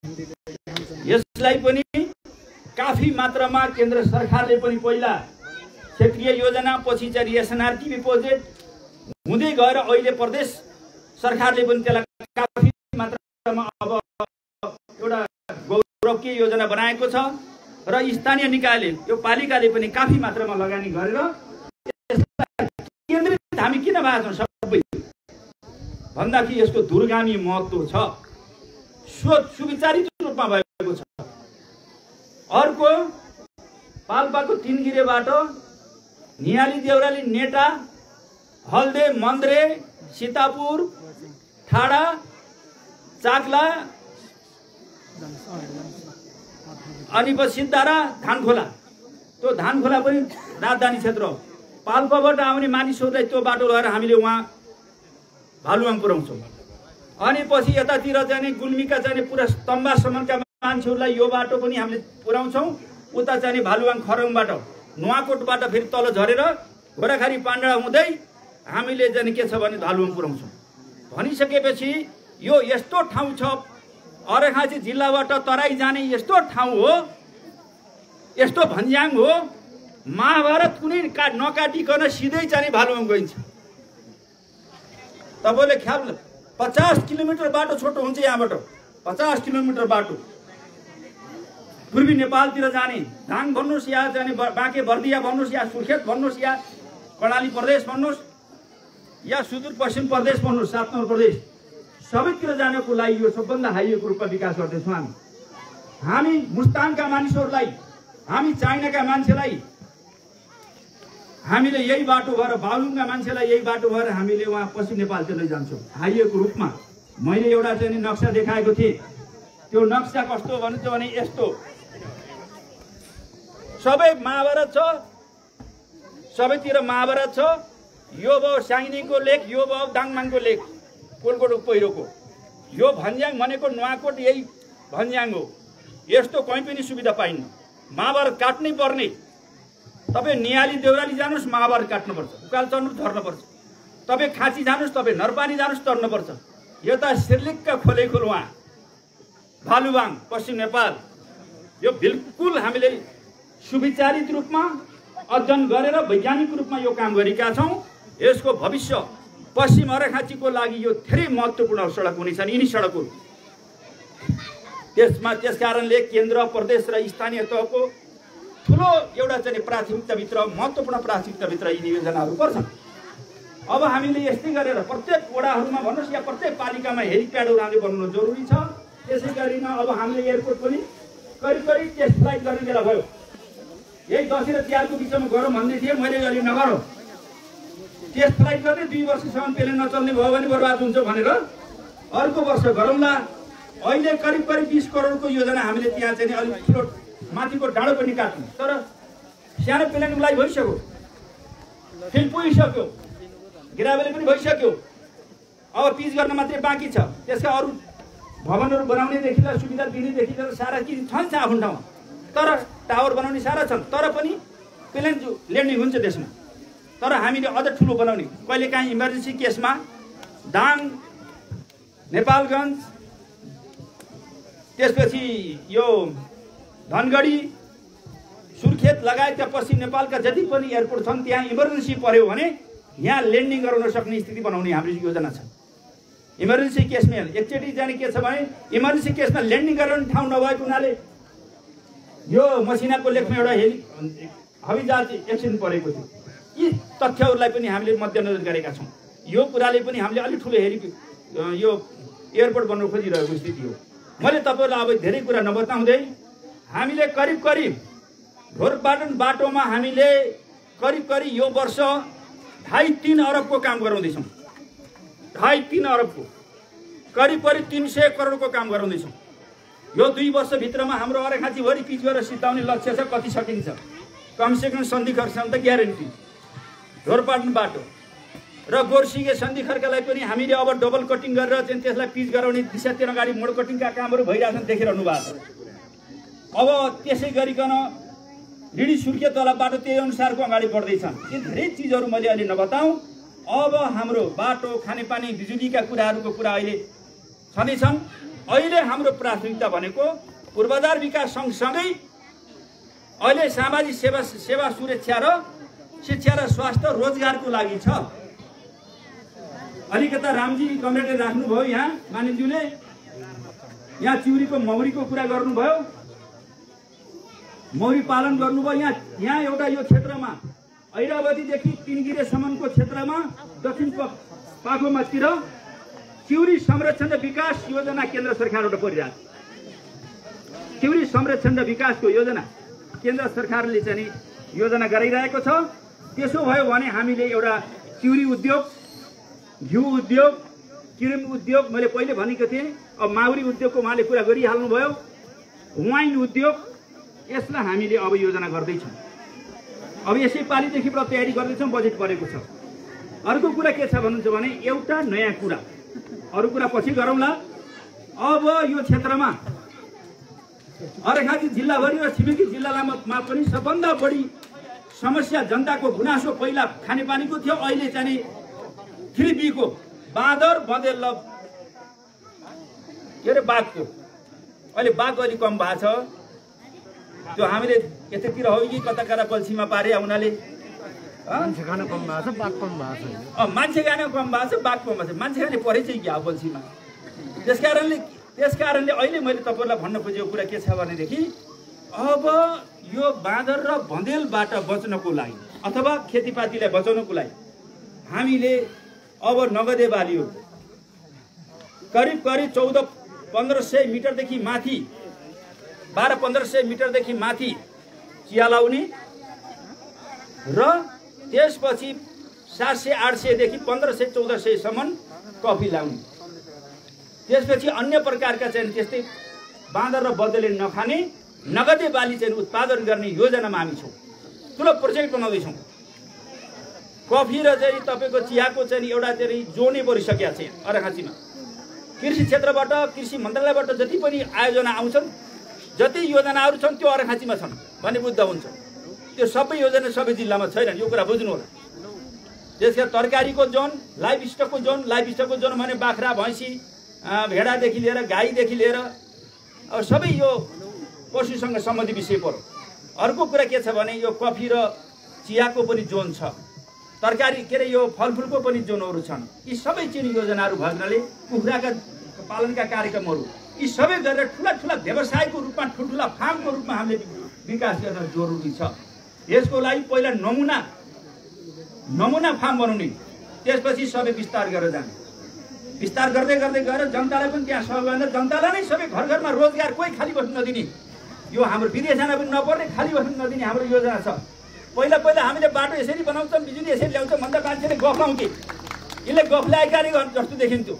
यसलाई पनि काफी मात्रामा केन्द्र सरकारले पनि पहिला क्षेत्रीय योजना पछि चाहिँ एसएनआरटीपी प्रोजेक्ट हुँदै गएर अहिले प्रदेश सरकारले पनि त्यसलाई काफी मात्रामा अब एउटा गौरवकीय योजना बनाएको छ र स्थानीय निकायले यो पालिकाले पनि काफी मात्रामा लगानी गरेर केन्द्रित हामी किन भएको छौँ सबै भन्दाखेरि यसको दूरगामी महत्त्व छ, सुविचारित रूपमा भएको छ। अर्को पाल्पाको तीनगिरे बाटो नियाली देउराली नेटा हल्दे मन्द्रे सीतापुर ठाडा चाक्ला अनि सिद्धारा धानखोला, त्यो धानखोला पनि राजधानी क्षेत्र हो। पाल्पाबाट आउने मानिसहरूलाई त्यो बाटो लगाएर हामीले उहाँ भालुवाङ पुर्याउँछौँ। अनि पछि यतातिर जाने गुल्मीका जाने पुरा तम्बासम्मका मान्छेहरूलाई यो बाटो पनि हामीले पुर्याउँछौँ। उता चाहिँ भालुवाङ खरङबाट नुवाकोटबाट फेरि तल झरेर घोराखारी पाण्डा हुँदै हामीले जाने के छ भने भालुवाङ पुर्याउँछौँ। भनिसकेपछि यो यस्तो ठाउँ छ, अर्घाखाँची जिल्लाबाट तराई जाने यस्तो ठाउँ हो, यस्तो भन्ज्याङ हो, महाभारत कुनै नकाटिकन सिधै चाहिँ भालुवाङ गइन्छ। तपाईँले ख्याल 50 किलोमिटर बाटो छोटो हुन्छ यहाँबाट, 50 किलोमिटर बाटो पूर्वी नेपालतिर जाने, धाङ भन्नुहोस् या जाने बाँके बर्दिया भन्नुहोस् या सुर्खेत भन्नुहोस् या कर्णाली प्रदेश भन्नुहोस् या सुदूरपश्चिम प्रदेश भन्नुहोस् 7 नम्बर प्रदेश, सबैतिर जानको लागि यो सबभन्दा हाइवेको रूपमा विकास गर्दैछौँ। हामी मुस्ताङका मानिसहरूलाई, हामी चाइनाका मान्छेलाई हामीले यही बाटो भएर, बागलुङका मान्छेलाई यही बाटो भएर हामीले उहाँ पश्चिम नेपालतिर लैजान्छौँ हाइवेको रूपमा। मैले एउटा चाहिँ नक्सा देखाएको थिएँ, त्यो नक्सा कस्तो भन्छ भने यस्तो सबै महाभारत छ, सबैतिर महाभारत छ। यो भयो स्याङ्नीको लेक, यो भयो दाङमाङको लेक, कोलकोटको पहिरोको, यो भन्ज्याङ भनेको नुवाकोट यही भन्ज्याङ हो। यस्तो कहीँ पनि सुविधा पाइन्न, महाभारत काट्नै पर्ने। तपाईँ नियाली देउराली जानुहोस् महाभारत काट्नुपर्छ, उकाल चढ्नु झर्नुपर्छ। तपाईँ खाँची जानुहोस्, तपाईँ नरपानी जानुहोस् चढ्नुपर्छ। यता सिर्लिक्क खोलेको उहाँ भालुवाङ पश्चिम नेपाल, यो बिल्कुल हामीले सुविचारित रूपमा अध्ययन गरेर वैज्ञानिक रूपमा यो काम गरेका छौँ। यसको भविष्य पश्चिम अर्घाखाँचीको लागि यो धेरै महत्त्वपूर्ण सडक हुनेछ। यिनी सडकहरू त्यस कारणले केन्द्र प्रदेश र स्थानीय तहको ठुलो एउटा चाहिँ प्राथमिकताभित्र, महत्त्वपूर्ण प्राथमिकताभित्र यिनी योजनाहरू पर्छन्। अब हामीले यस्तै गरेर प्रत्येक वडाहरूमा भन्नुहोस् या प्रत्येक पालिकामा हेलिप्याडहरू हामीले बनाउनु जरुरी छ। त्यसै गरिन अब हामीले एयरपोर्ट पनि करिब टेस्ट फ्लाइट गर्ने बेला भयो। यही दसैँ र तिहारको बिचमा गरौँ भन्दै थिएँ, मैले अलि नगरौँ, टेस्ट फ्लाइट गर्ने 2 वर्षसम्म प्लेन नचल्ने भयो भने बर्बाद हुन्छ भनेर अर्को वर्ष गरौँला। अहिले करिब 20 करोडको योजना हामीले त्यहाँ चाहिँ अलिक ठुलो माथिको डाँडो पनि काट्नु, तर सानो प्लेनको लागि भइसक्यो, फिल्ड पुगिसक्यो, गिराबेले पनि भइसक्यो। अब पिच गर्न मात्रै बाँकी छ। त्यसका अरू भवनहरू बनाउनेदेखि लिएर सुविधा दिनेदेखि लिएर सारा चिज छन् आफ्नो ठाउँमा, तर टावर बनाउने सारा छन्, तर पनि प्लेन ल्यान्डिङ हुन्छ त्यसमा। तर हामीले अझ ठुलो बनाउने, कहिलेकाहीँ इमर्जेन्सी केसमा दाङ, नेपालगञ्ज, त्यसपछि यो धनगढी, सुर्खेत लगायतका पश्चिम नेपालका जति पनि एयरपोर्ट छन् त्यहाँ इमर्जेन्सी पर्यो भने यहाँ ल्यान्डिङ गराउन सक्ने स्थिति बनाउने हाम्रो योजना छ। इमर्जेन्सी केसमा एकचोटि जाने के छ भने इमर्जेन्सी केसमा ल्यान्डिङ गराउने ठाउँ नभएको हुनाले यो मसिनाको लेखमा एउटा हवाईजहाज एक्सिडेन्ट परेको थियो। यी तथ्यहरूलाई पनि हामीले मध्यनजर गरेका छौँ। यो कुराले पनि हामीले अलिक ठुलो यो एयरपोर्ट बनाउन खोजिरहेको स्थिति हो। मैले तपाईँहरूलाई अब धेरै कुरा नबताउँदै हामीले करिब ढोरपाटन बाटोमा हामीले करिब यो वर्ष 2.5-3 अरबको काम गराउँदैछौँ। 2.5-3 अरबको करिब 300 करोडको काम गराउँदैछौँ। यो 2 वर्षभित्रमा हाम्रो अर्घाखाँचीभरि पिच गरेर सिद्धाउने लक्ष्य छ। कति सकिन्छ? कमसे कम सन्धि खर्चसम्म त ग्यारेन्टी। ढोरपाटन बाटो र गोर्सिगे सन्धि खर्कालाई पनि हामीले अब डबल कटिङ गरेर चाहिँ त्यसलाई पिच गराउने दिशातिर अगाडि मोड कटिङका कामहरू भइरहेछन्, देखिरहनु भएको छ। अब त्यसै गरिकन रिडी सुर्खेत वाला बाटो त्यही अनुसारको अगाडि बढ्दैछन्। यी धेरै चिजहरू मैले अहिले नबताउँ। अब हाम्रो बाटो, खानेपानी, बिजुलीका कुराहरूको कुरा अहिले छँदैछन्। अहिले हाम्रो प्राथमिकता भनेको पूर्वाधार विकास सँगसँगै अहिले सामाजिक सेवा सुरक्षा र शिक्षा र स्वास्थ्य रोजगारको लागि छ। अलिकता रामजी कमरेडले राख्नुभयो यहाँ मानिसज्यूले यहाँ चिउरीको मौरीको कुरा गर्नुभयो, मौरी पालन गर्नुभयो। यहाँ एउटा यो क्षेत्रमा ऐरावतीदेखि तिनगिरेसम्मको क्षेत्रमा दक्षिण पाखोमातिर चिउरी संरक्षण र विकास योजना केन्द्र सरकारबाट परिरहेको छ। चिउरी संरक्षण र विकासको योजना केन्द्र सरकारले चाहिँ योजना गराइरहेको छ। त्यसो भयो भने हामीले एउटा चिउरी उद्योग, घिउ उद्योग, क्रिम उद्योग मैले पहिले भनेको थिएँ, अब माउरी उद्योगको उहाँले कुरा गरिहाल्नुभयो, वाइन उद्योग, यसलाई हामीले अब योजना गर्दैछौँ। अब यसै पालिदेखिबाट तयारी गर्दैछौँ, बजेट परेको छ। अर्को कुरा के छ भन्नुहुन्छ भने एउटा नयाँ कुरा, अरू कुरा पछि गरौँला। अब यो क्षेत्रमा अर्घाखाँची जिल्लाभरि र छिमेकी जिल्लामा पनि सबभन्दा बढी समस्या जनताको गुनासो पहिला खानेपानीको थियो, अहिले चाहिँ 3B को बाँदर बँदेल के अरे बाघको, अहिले बाघ अलि कम भएको छ। त्यो हामीले यतातिर हो कि कता कता पल्सीमा पारे उनीहरूले मान्छे खान कम भएको छ, बाघ कम भएको छ। मान्छे खान कम भएको छ, बाघ कम भएको छ। मान्छे खाने परेछ कि अब पल्सीमा। त्यसकारणले अहिले मैले तपाईँलाई भन्न खोजेको कुरा के छ भनेदेखि अब यो बाँदर र बँदेलबाट बच्नको लागि अथवा खेतीपातीलाई बचाउनको लागि हामीले अब नगदे बाली करिब 1400-1500 मिटरदेखि माथि 1200-1500 मिटरदेखि माथि चिया लाउने र त्यसपछि 700-800 देखि 1500-1400 सम्म कफी लाउने। त्यसपछि अन्य प्रकारका चाहिँ त्यस्तै बाँदर र बँदेलले नखाने नगदे बाली चाहिँ उत्पादन गर्ने योजनामा हामी छौँ। ठुलो प्रोजेक्ट बनाउँदैछौँ। कफी र चाहिँ तपाईँको चियाको चाहिँ एउटा चाहिँ जोनै परिसकेको छ अर्घाखाँचीमा। कृषि क्षेत्रबाट, कृषि मन्त्रालयबाट जति पनि आयोजना आउँछन्, जति योजनाहरू छन् त्यो अर्घाखाँचीमा छन् भन्ने बुझ्दा हुन्छ। त्यो सबै योजना सबै जिल्लामा छैनन्, यो कुरा बुझ्नु होला। त्यसका तरकारीको जोन, लाइभ स्टकको जोन भने बाख्रा, भैँसी, भेडादेखि लिएर गाईदेखि लिएर अब सबै यो पशुसँग सम्बन्धित विषय पर्यो। अर्को कुरा के छ भने यो कफी र चियाको पनि जोन छ, तरकारी के अरे यो फलफुलको पनि जोनहरू छन्। यी सबै चिनी योजनाहरू भएकाले कुखुराका पालनका कार्यक्रमहरू यी सबै गरेर ठुला व्यवसायको रूपमा, ठुल्ठुला फार्मको रूपमा हामीले विकास गर्न जरुरी छ। यसको लागि पहिला नमुना फार्म बनाउने, त्यसपछि सबै विस्तार गरेर जाने। विस्तार गर्दै गएर जनतालाई पनि त्यहाँ सहयोग, जनतालाई नै सबै घर घरमा रोजगार, कोही खाली बस्नु नदिने, यो हाम्रो विदेश जान पनि नपर्ने, खाली बस्नु नदिने हाम्रो योजना छ। पहिला हामीले बाटो यसरी बनाउँछौँ, बिजुली यसरी ल्याउँछौँ भन्दा मान्छेले गफ लाउँथे, यसले गफ ल्याएका जस्तो देखिन्थ्यो।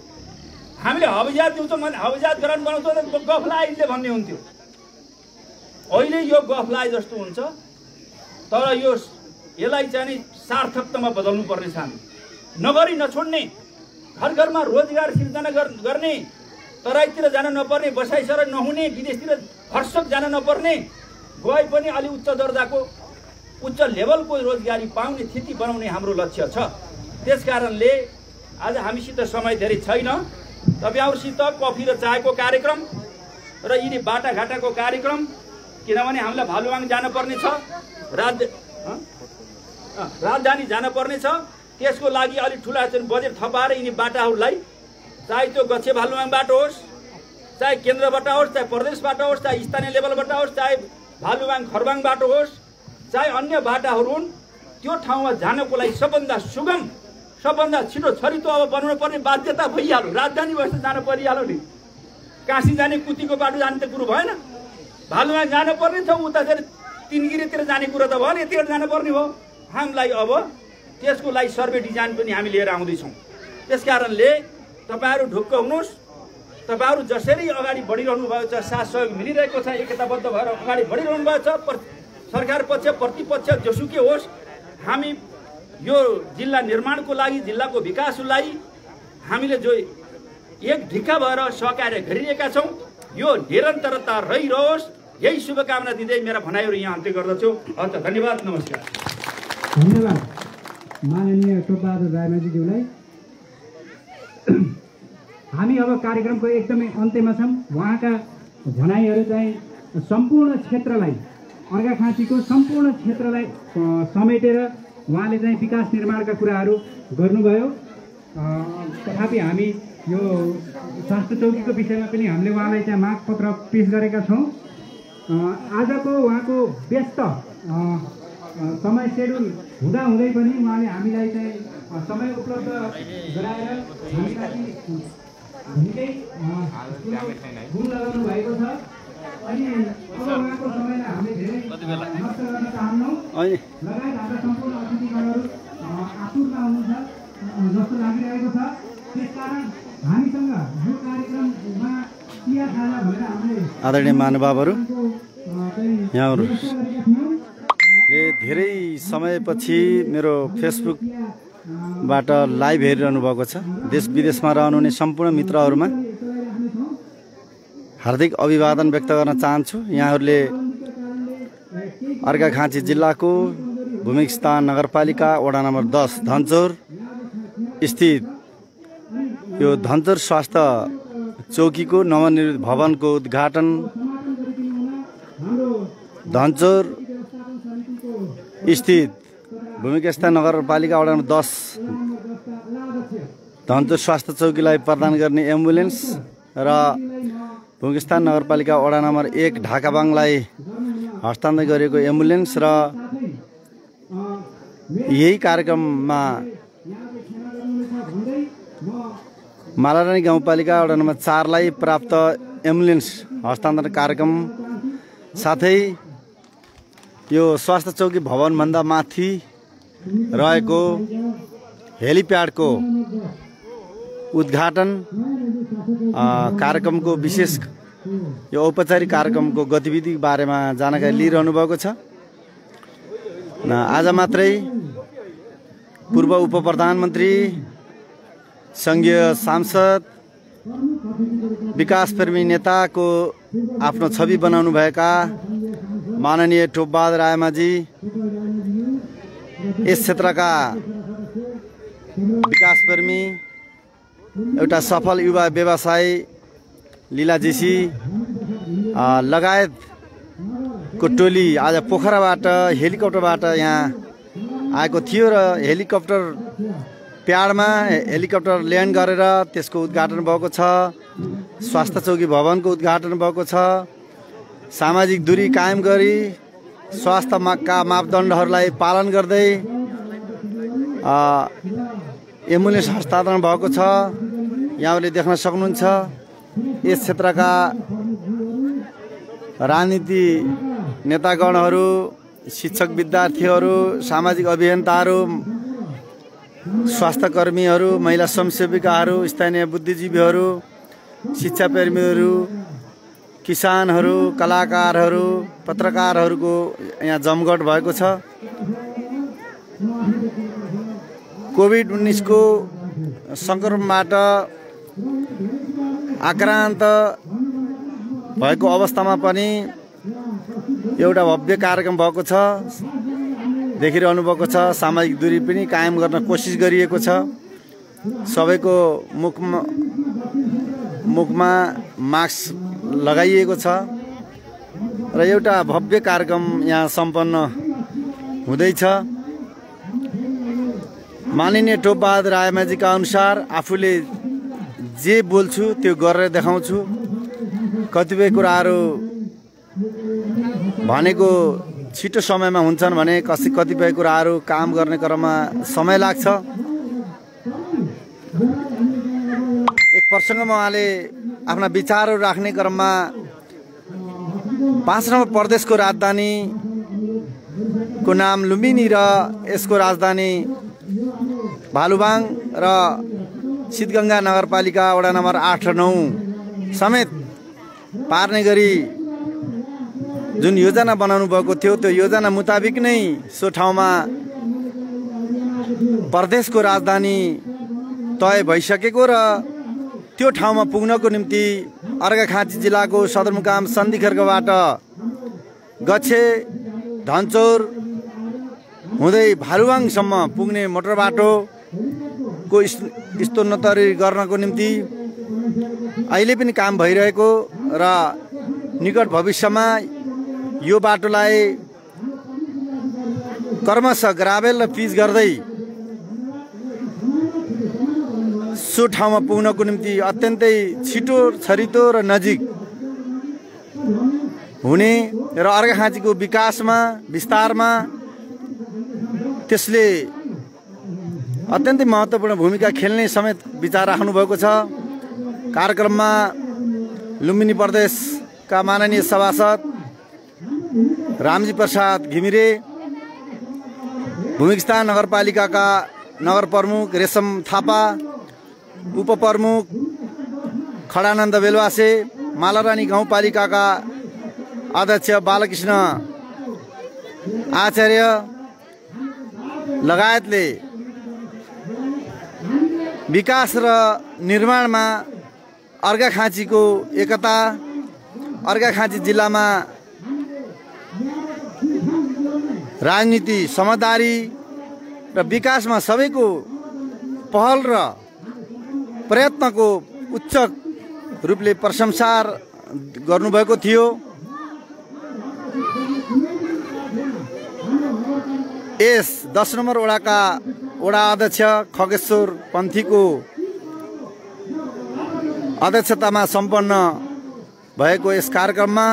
हामीले हवाईजहाज दिउँछौँ भने हवाईजहाज गराउनु बनाउँछौँ गफ लाइले भन्ने हुन्थ्यो। अहिले यो गफ लाए जस्तो हुन्छ, तर यसलाई चाहिँ सार्थकतामा बदल्नु पर्ने छ। हामी नगरी नछोड्ने, घर घरमा रोजगार सिर्जना गर्ने, तराईतिर जान नपर्ने, बसाइसर नहुने, विदेशतिर हर्षक जान नपर्ने, गए पनि अलि उच्च दर्जाको, उच्च लेभलको रोजगारी पाउने स्थिति बनाउने हाम्रो लक्ष्य छ। त्यसकारणले आज हामीसित समय धेरै छैन। तपाईँहरूसित कफी र चायको कार्यक्रम र यिनी बाटाघाटाको कार्यक्रम, किनभने हामीलाई भालुवाङ जानुपर्ने छ, राजधानी जानुपर्ने छ। त्यसको लागि अलि ठुला चाहिँ बजेट थपाएर यिनी बाटाहरूलाई, चाहे त्यो गच्छे भालुवाङ बाटो होस्, चाहे केन्द्रबाट होस्, चाहे प्रदेशबाट होस्, चाहे स्थानीय लेभलबाट होस्, चाहे भालुवाङ खरबाङ बाटो होस्, चाहे अन्य बाटाहरू हुन्, त्यो ठाउँमा जानको लागि सबभन्दा सुगम, सबभन्दा छिटो छरितो अब बनाउनु पर्ने बाध्यता भइहाल्यो। राजधानी भएपछि जान परिहाल्यो नि। काशी जाने, कुतीको बाटो जाने त कुरो भएन। भालुवाङ जानुपर्ने थियो, उता चाहिँ तिनगिरीतिर जाने कुरो त भएन, यतिखेर जानुपर्ने भयो। हामीलाई अब त्यसको लागि सर्वे डिजाइन पनि हामी लिएर आउँदैछौँ। त्यसकारणले तपाईँहरू ढुक्क हुनुहोस्। तपाईँहरू जसरी अगाडि बढिरहनु भएको छ, साथ सहयोग मिलिरहेको छ, एकताबद्ध भएर अगाडि बढिरहनु भएको छ, सरकार पक्ष प्रतिपक्ष जोसुकै होस्, हामी यो जिल्ला निर्माणको लागि, जिल्लाको विकासको लागि हामीले जो एक ढिक्का भएर सहकार्य गरिरहेका छौँ, यो निरन्तरता रहिरहोस्। यही शुभकामना दिँदै मेरा भनाइहरू यहाँ अन्त्य गर्दछु। हस्, धन्यवाद, नमस्कार। धन्यवाद माननीय टोपबहादुर रायमाझीज्यूलाई। हामी अब कार्यक्रमको एकदमै अन्त्यमा छौँ। उहाँका भनाइहरू चाहिँ सम्पूर्ण क्षेत्रलाई, अर्घाखाँचीको सम्पूर्ण क्षेत्रलाई समेटेर उहाँले चाहिँ विकास निर्माणका कुराहरू गर्नुभयो। तथापि हामी यो स्वास्थ्य चौकीको विषयमा पनि हामीले उहाँलाई चाहिँ मागपत्र पेश गरेका छौँ। आजको उहाँको व्यस्त समय सेड्युल हुँदाहुँदै पनि उहाँले हामीलाई चाहिँ समय उपलब्ध गराएर हामीलाई निकै गुण लगाउनु भएको छ। अनि अब उहाँको समयलाई हामीले धेरै नष्ट गर्न चाहन्नौँ। लगायत हाम्रा सम्पूर्ण अतिथिगणहरू आतुरमा हुनुहुन्छ जस्तो लागिरहेको छ। त्यसकारण हामीसँग यो कार्यक्रममा चिया खाना भनेर हामीले आदरणीय महानुभावहरू, यहाँहरूले धेरै समयपछि मेरो फेसबुकबाट लाइभ हेरिरहनु भएको छ। देश विदेशमा रहनुहुने सम्पूर्ण मित्रहरूमा हार्दिक अभिवादन व्यक्त गर्न चाहन्छु। यहाँहरूले अर्घाखाँची जिल्लाको भूमिस्थान नगरपालिका वडा नम्बर 10 धनचौर स्थित यो धनचौर स्वास्थ्य चौकीको नवनिर्मित भवनको उद्घाटन धनचौर स्थित भूमिस्थान नगरपालिका वडा नम्बर 10 धनचौर स्वास्थ्य चौकीलाई प्रदान गर्ने एम्बुलेन्स र भूमिस्थान नगरपालिका वडा नम्बर 1 ढाकाबाङलाई हस्तान्तरण गरिएको एम्बुलेन्स र यही कार्यक्रममा मालारानी गाउँपालिका वडा नम्बर 4 लाई प्राप्त एम्बुलेन्स हस्तान्तरण कार्यक्रम साथै यो स्वास्थ्य चौकी भवनभन्दा माथि रहेको हेलिप्याडको उद्घाटन कार्यक्रमको विशेष यो औपचारिक कार्यक्रमको गतिविधि बारेमा जानकारी लिइरहनु भएको छ। आज मात्रै पूर्व उप प्रधानमन्त्री, संघीय सांसद, विकासप्रेमी नेताको आफ्नो छवि बनाउनु भएका माननीय टोपबहादुर रायमाझी, यस क्षेत्रका विकासप्रेमी, एउटा सफल युवा व्यवसायी लीला जेसी लगायतको टोली आज पोखराबाट हेलिकप्टरबाट यहाँ आएको थियो र हेलिकप्टर प्याडमा हेलिकप्टर ल्यान्ड गरेर त्यसको उद्घाटन भएको छ। स्वास्थ्य चौकी भवनको उद्घाटन भएको छ। सामाजिक दूरी कायम गरी स्वास्थ्यका मापदण्डहरूलाई पालन गर्दै एम्बुलेन्स हस्तान्तरण भएको छ। यहाँहरूले देख्न सक्नुहुन्छ यस क्षेत्रका राजनीति नेतागणहरू, शिक्षक विद्यार्थीहरू, सामाजिक अभियन्ताहरू, स्वास्थ्यकर्मीहरू, महिला स्वयंसेविकाहरू, स्थानीय बुद्धिजीवीहरू, शिक्षाप्रेमीहरू, किसानहरू, कलाकारहरू, पत्रकारहरूको यहाँ जमघट भएको छ। कोभिड-19 को सङ्क्रमणबाट आक्रान्त भएको अवस्थामा पनि एउटा भव्य कार्यक्रम भएको छ, देखिरहनु भएको छ। सामाजिक दूरी पनि कायम गर्न कोसिस गरिएको छ। सबैको मुखमा मास्क लगाइएको छ र एउटा भव्य कार्यक्रम यहाँ सम्पन्न हुँदैछ। माननीय टोपबहादुर रायमाझीका अनुसार आफूले जे बोल्छु त्यो गरेर देखाउँछु। कतिपय कुराहरू भनेको छिटो समयमा हुन्छन् भने कतिपय कुराहरू काम गर्ने क्रममा समय लाग्छ। एक प्रसङ्गमा उहाँले आफ्ना विचारहरू राख्ने क्रममा 5 नम्बर प्रदेशको राजधानीको नाम लुम्बिनी र यसको राजधानी भालुबाङ र सिद्धगङ्गा नगरपालिका वडा नम्बर 8 र 9 समेत पार्ने गरी जुन योजना बनाउनु भएको थियो त्यो योजना मुताबिक नै सो ठाउँमा प्रदेशको राजधानी तय भइसकेको र त्यो ठाउँमा पुग्नको निम्ति अर्घाखाँची जिल्लाको सदरमुकाम सन्धिखर्कबाट गच्छे धनचौर हुँदै भालुबाङसम्म पुग्ने मोटर बाटोको स्तरोन्नति गर्नको निम्ति अहिले पनि काम भइरहेको र निकट भविष्यमा यो बाटोलाई क्रमशः ग्राभेल र पिच गर्दै सो ठाउँमा पुग्नको निम्ति अत्यन्तै छिटो छरितो र नजिक हुने र अर्घाखाँचीको विकासमा विस्तारमा त्यसले अत्यन्तै महत्त्वपूर्ण भूमिका खेल्ने समेत विचार राख्नु भएको छ। कार्यक्रममा लुम्बिनी प्रदेशका माननीय सभासद रामजी प्रसाद घिमिरे, भूमिस्थान नगरपालिकाका नगर प्रमुख रेशम थापा, उपप्रमुख खडानन्द बेलवासे, मालारानी गाउँपालिकाका अध्यक्ष बालकृष्ण आचार्य लगायतले विकास र निर्माणमा अर्घाखाँचीको एकता, अर्घाखाँची जिल्लामा राजनीति समझदारी र विकासमा सबैको पहल र प्रयत्नको उच्च रूपले प्रशंसा गर्नुभएको थियो। यस 10 नम्बर वडाका वडा अध्यक्ष खगेश्वर पन्थीको अध्यक्षतामा सम्पन्न भएको यस कार्यक्रममा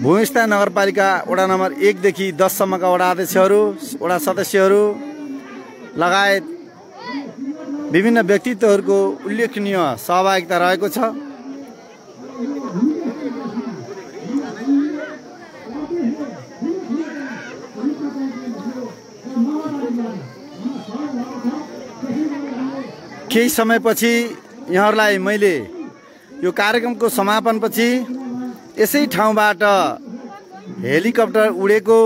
भूमिस्थान नगरपालिका वडा नम्बर 1 देखि 10 सम्मका वडा अध्यक्षहरू, वडा सदस्यहरू लगायत विभिन्न व्यक्तित्वहरूको उल्लेखनीय सहभागिता रहेको छ। केही समयपछि यहाँहरूलाई मैले यो कार्यक्रमको समापनपछि यसै ठाउँबाट हेलिकप्टर उडेको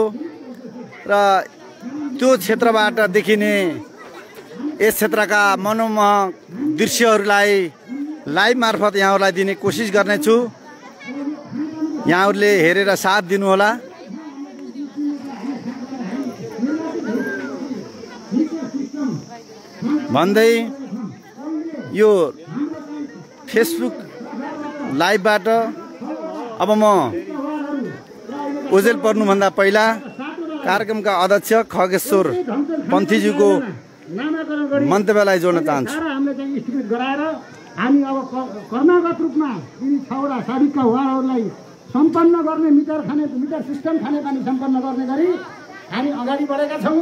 र त्यो क्षेत्रबाट देखिने यस क्षेत्रका मनोमोहक दृश्यहरूलाई लाइभ मार्फत यहाँहरूलाई दिने कोसिस गर्नेछु। यहाँहरूले हेरेर साथ दिनुहोला। भन्दै यो फेसबुक लाइभबाट अब म ओझेल पर्नुभन्दा पहिला कार्यक्रमका अध्यक्ष खगेश्वर पन्थीज्यूको मन्तव्यलाई जोड्न चाहन्छु। हामीले चाहिँ इस्टिमेट गराएर हामी अब क्रमागत रूपमा यी 6 वटा साबिकका वार्डहरूलाई सम्पन्न गर्ने मिटर सिस्टम खानेपानी सम्पन्न गर्ने गरी हामी अगाडि बढेका छौँ।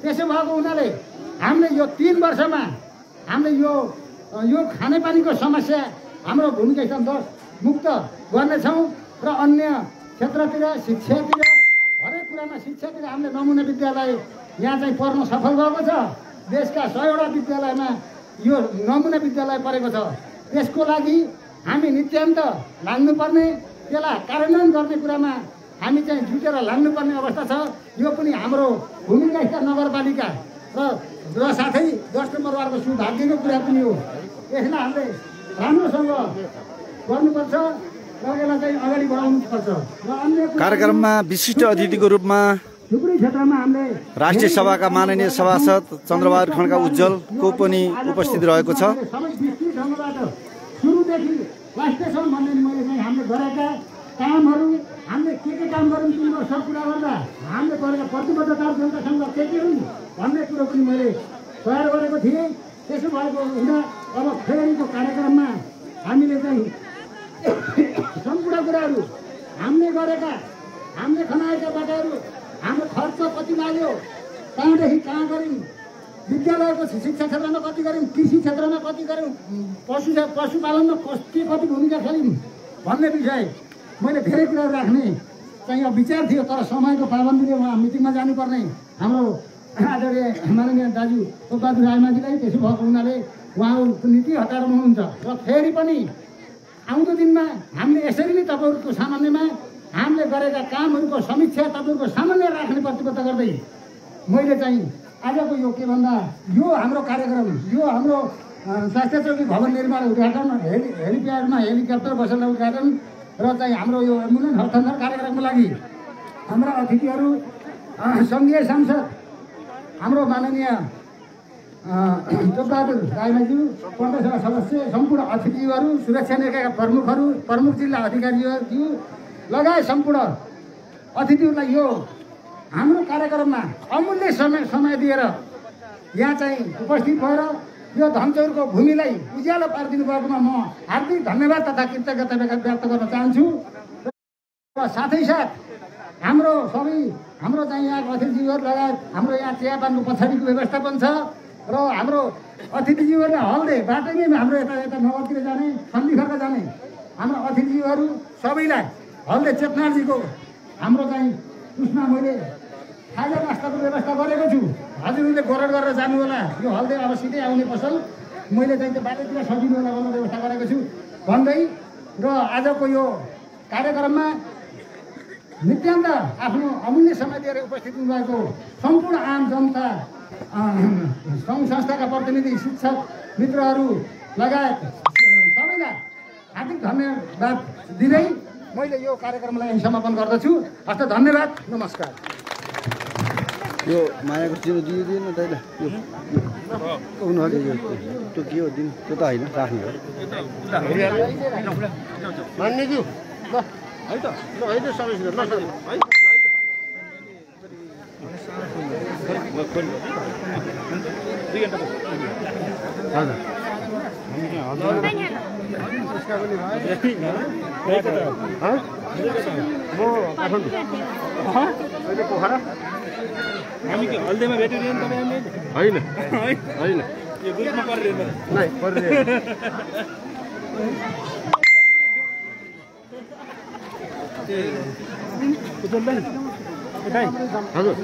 त्यसो भएको हुनाले हामीले यो 3 वर्षमा हामीले यो खानेपानीको समस्या हाम्रो भूमिका स्थान मुक्त गर्नेछौँ र अन्य क्षेत्रतिर शिक्षातिर हरेक कुरामा शिक्षातिर हामीले नमुना विद्यालय यहाँ चाहिँ पढ्न सफल भएको छ। देशका 100 वटा विद्यालयमा यो नमुना विद्यालय परेको छ। त्यसको लागि हामी नित्यान्त लाग्नुपर्ने, त्यसलाई कार्यान्वयन गर्ने कुरामा हामी चाहिँ जुटेर लाग्नुपर्ने अवस्था छ। यो पनि हाम्रो भूमिका स्थान नगरपालिका र साथै 10 नम्बर वार्डको सौभाग्यको कुरा पनि हो। यसलाई हामीले राम्रोसँग गर्नुपर्छ र यसलाई चाहिँ अगाडि बढाउनुपर्छ। र अन्य कार्यक्रममा विशिष्ट अतिथिको रूपमा थुप्रै क्षेत्रमा हामीले राष्ट्रिय सभाका माननीय सभासद चन्द्रबहादुर खड्का उज्जवलको पनि उपस्थित रहेको छ। सबै विस्तृत ढङ्गबाट सुरुदेखि लास्टसम्म भन्ने मैले चाहिँ हामीले गरेका कामहरू हामीले के काम गरौँ 3 वर्ष पुरा गर्दा हामीले गरेका प्रतिबद्धताहरू जनतासँग के हुन् भन्ने कुरो पनि मैले तयार गरेको थिएँ। त्यसो भएको हुँदा अब फेरिको कार्यक्रममा हामीले चाहिँ सम्पूर्ण कुराहरू हामीले गरेका, हामीले खनाएका बाटोहरू, हाम्रो खर्च कति लाग्यो, कहाँदेखि कहाँ गऱ्यौँ, विद्यालयको शिक्षा क्षेत्रमा कति गऱ्यौँ, कृषि क्षेत्रमा कति गऱ्यौँ, पशुपालनमा कति भूमिका खेल्यौँ भन्ने विषय मैले धेरै कुराहरू राख्ने चाहिँ अब विचार थियो। तर समयको पाबन्दीले उहाँ मिटिङमा जानुपर्ने हाम्रो आदरणीय माननीय दाजु बहादुर रायमाझीलाई, त्यसो भएको हुनाले उहाँको नीति हटाउनु हुनुहुन्छ। र फेरि पनि आउँदो दिनमा हामीले यसरी नै तपाईँहरूको सामान्यमा हामीले गरेका कामहरूको समीक्षा तपाईँहरूको सामान्य राख्ने प्रतिबद्ध गर्दै मैले चाहिँ आजको यो के भन्दा यो हाम्रो कार्यक्रम, यो हाम्रो स्वास्थ्य चौकी भवन निर्माण उद्घाटन, हेलिप्याडमा हेलिकप्टर बसेर उद्घाटन र चाहिँ हाम्रो यो एम्बुलेन्स हस्तान्तरण कार्यक्रमको लागि हाम्रा अतिथिहरू सङ्घीय सांसद हाम्रो माननीय जोगबहादुर राईमाज्यू, पन्ध्रजना सदस्य, सम्पूर्ण अतिथिज्यूहरू, सुरक्षा निकायका प्रमुखहरू, प्रमुख जिल्ला अधिकारीज्यू लगायत सम्पूर्ण अतिथिहरूलाई यो हाम्रो कार्यक्रममा अमूल्य समय दिएर यहाँ चाहिँ उपस्थित भएर यो धनचौरको भूमिलाई उज्यालो पारिदिनु भएकोमा म हार्दिक धन्यवाद तथा कृतज्ञता व्यक्त गर्न चाहन्छु। र साथै साथ हाम्रो चाहिँ यहाँको अतिथिज्यूहरू लगायत हाम्रो यहाँ चियापानको पछाडिको व्यवस्थापन छ र हाम्रो अतिथिज्यूहरूले हल्दे बाटो नै हाम्रो यता नगरतिर जाने सन्धिखर्क जाने हाम्रो अतिथिज्यूहरू सबैलाई हल्दे चेतनाजीको हाम्रो चाहिँ उसमा मैले खाजा नास्ताको व्यवस्था गरेको छु। हजुरहरूले ग्रहण गरेर जानु होला। यो हल्दे अब सिधै आउने पसल मैले चाहिँ त्यो बाटोतिर सजिलो होला भन्ने व्यवस्था गरेको छु भन्दै र आजको यो कार्यक्रममा नित्यान्त आफ्नो अमूल्य समय दिएर उपस्थित हुनुभएको सम्पूर्ण आम जनता, सङ्घ संस्थाका प्रतिनिधि, शिक्षक मित्रहरू लगायत सबैलाई हार्दिक धन्यवाद दिँदै मैले यो कार्यक्रमलाई यहीँ समापन गर्दछु। हस्त धन्यवाद, नमस्कार। यो मायाको चिनो दिनु तैँले यो उनीहरूले यो त्यो के हो दिनु त्यो त होइन राख्ने हो मान्यज्यू ल है त ल है त सबैसित ल सर है पोखरा हामी के हल्देमा भेट्यो नि तपाईँ होइन होइन यो ग्रुपमा परिरहेको नै परिरहेको हजुर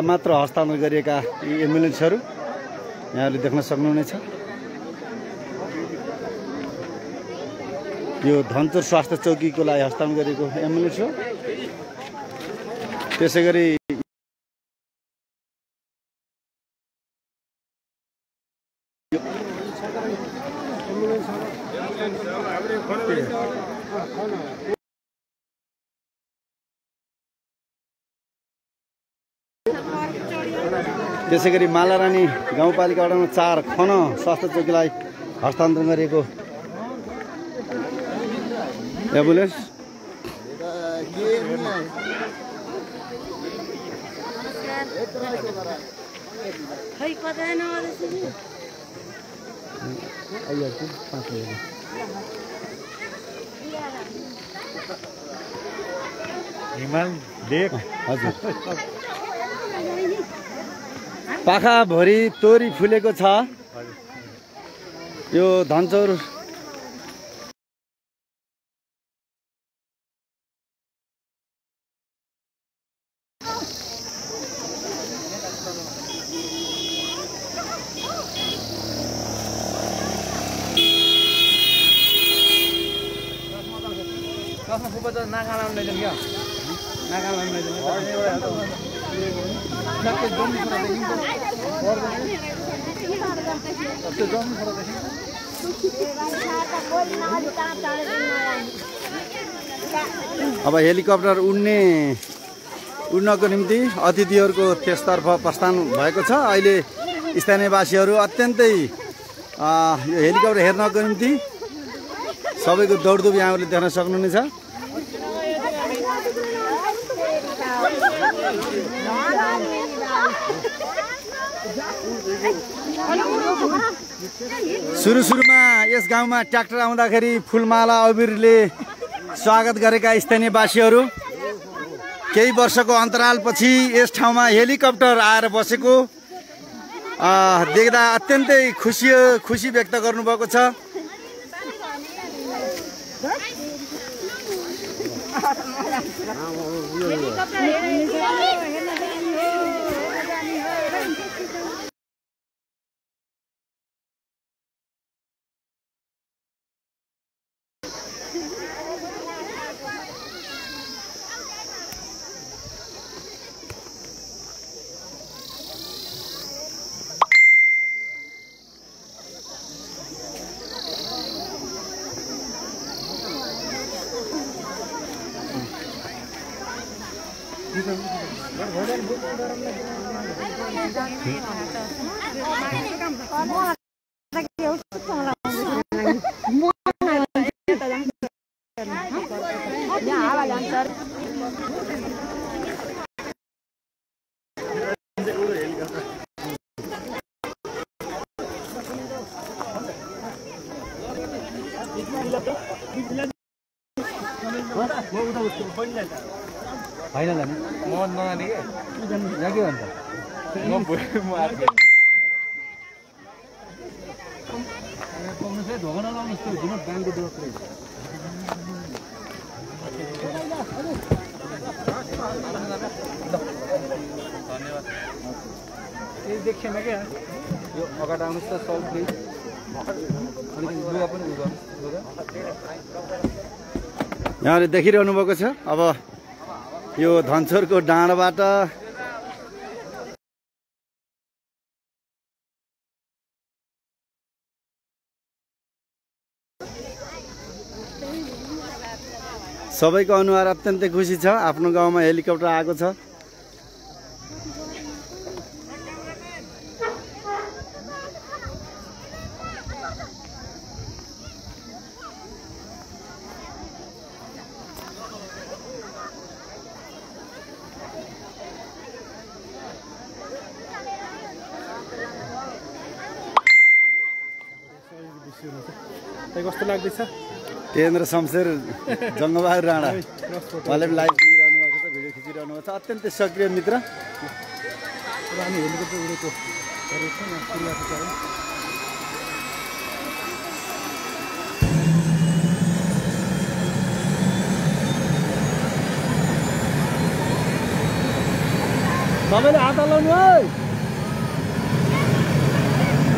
मात्र हस्तान्तरण गरिएका यी एम्बुलेन्सहरू यहाँहरूले देख्न सक्नुहुनेछ। यो धनचौर स्वास्थ्य चौकीको लागि हस्तान्तरण गरिएको एम्बुलेन्स हो। त्यसै गरी त्यसै गरी मालारानी गाउँपालिका वडामा 4 खन स्वास्थ्य चौकीलाई हस्तान्तरण गरिएको एम्बुलेन्स। हजुर पाखाभरि तोरी फुलेको छ। यो धनचौर अब हेलिकप्टर उड्नको निम्ति अतिथिहरूको त्यसतर्फ प्रस्थान भएको छ। अहिले स्थानीयवासीहरू अत्यन्तै यो हेलिकप्टर हेर्नको निम्ति सबैको दौडधुप यहाँहरूले देख्न सक्नुहुनेछ। सुरुमा यस गाउँमा ट्र्याक्टर आउँदाखेरि फुलमाला अबिरले स्वागत गरेका स्थानीयवासीहरू केही वर्षको अन्तरालपछि यस ठाउँमा हेलिकप्टर आएर बसेको देख्दा अत्यन्तै खुसी व्यक्त गर्नुभएको छ। यहाँले देखिरहनु भएको छ अब यो धनछोरको डाँडाबाट सबैको अनुहार अत्यन्तै खुसी छ। आफ्नो गाउँमा हेलिकप्टर आएको छ। कस्तो लाग्दैछ? केन्द्र शमशेर जङ्गबहादुर राणा उहाँले पनि लाइभ दिइरहनु भएको छ, भिडियो खिचिरहनु भएको छ। अत्यन्तै सक्रिय मित्र। हामी हेलिकप्टर उडेको सबैले हात हल्लाउनु है,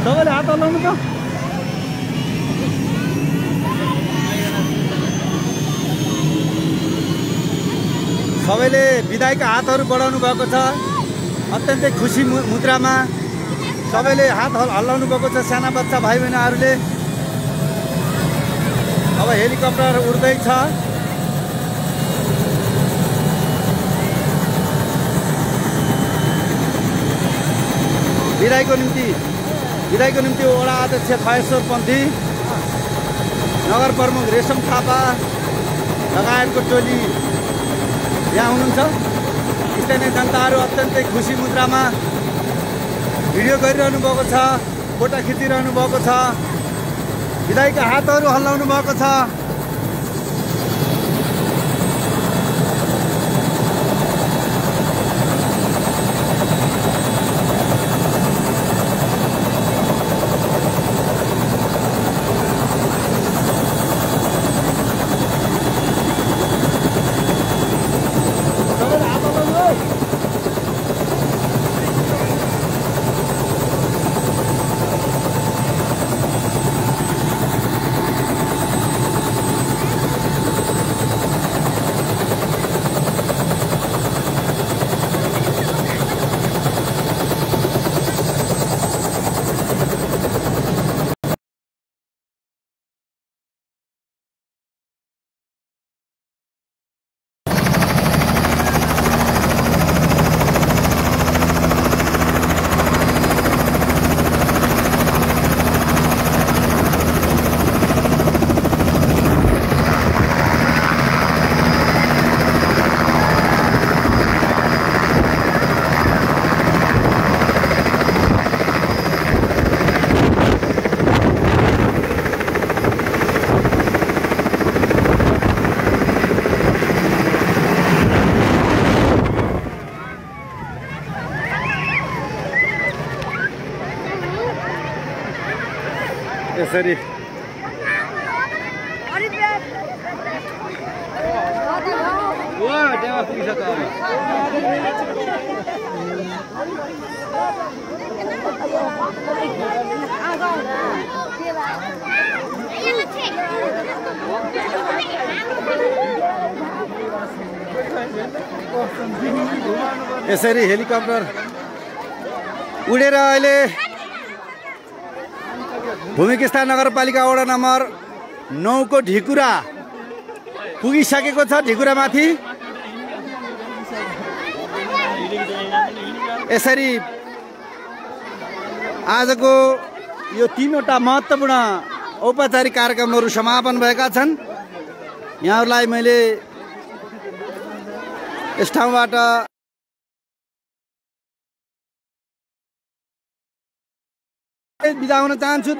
सबैले हात हल्लाउनु त। सबैले विदाईका हातहरू बढाउनु भएको छ। अत्यन्तै खुसी मुद्रामा सबैले हात हल्लाउनु भएको छ। साना बच्चा भाइ बहिनीहरूले अब हेलिकप्टर उड्दैछ। विदाईको निम्ति वडा अध्यक्ष खयेश्वर पन्थी, नगर प्रमुख रेशम थापा लगायतको टोली यहाँ हुनुहुन्छ। स्थानीय जनताहरू अत्यन्तै खुसी मुद्रामा भिडियो गरिरहनु भएको छ, फोटो खिचिरहनु भएको छ, विदाईका हातहरू हल्लाउनु भएको छ। यसरी यसरी हेलिकप्टर उडेर अहिले भूमिकिस्ता नगरपालिका वडा नम्बर 9 को ढिकुरा पुगिसकेको छ। ढिकुरामाथि यसरी आजको यो 3वटा महत्त्वपूर्ण औपचारिक कार्यक्रमहरू समापन भएका छन्। यहाँहरूलाई मैले यस ठाउँबाट बिदा हुन चाहन्छु।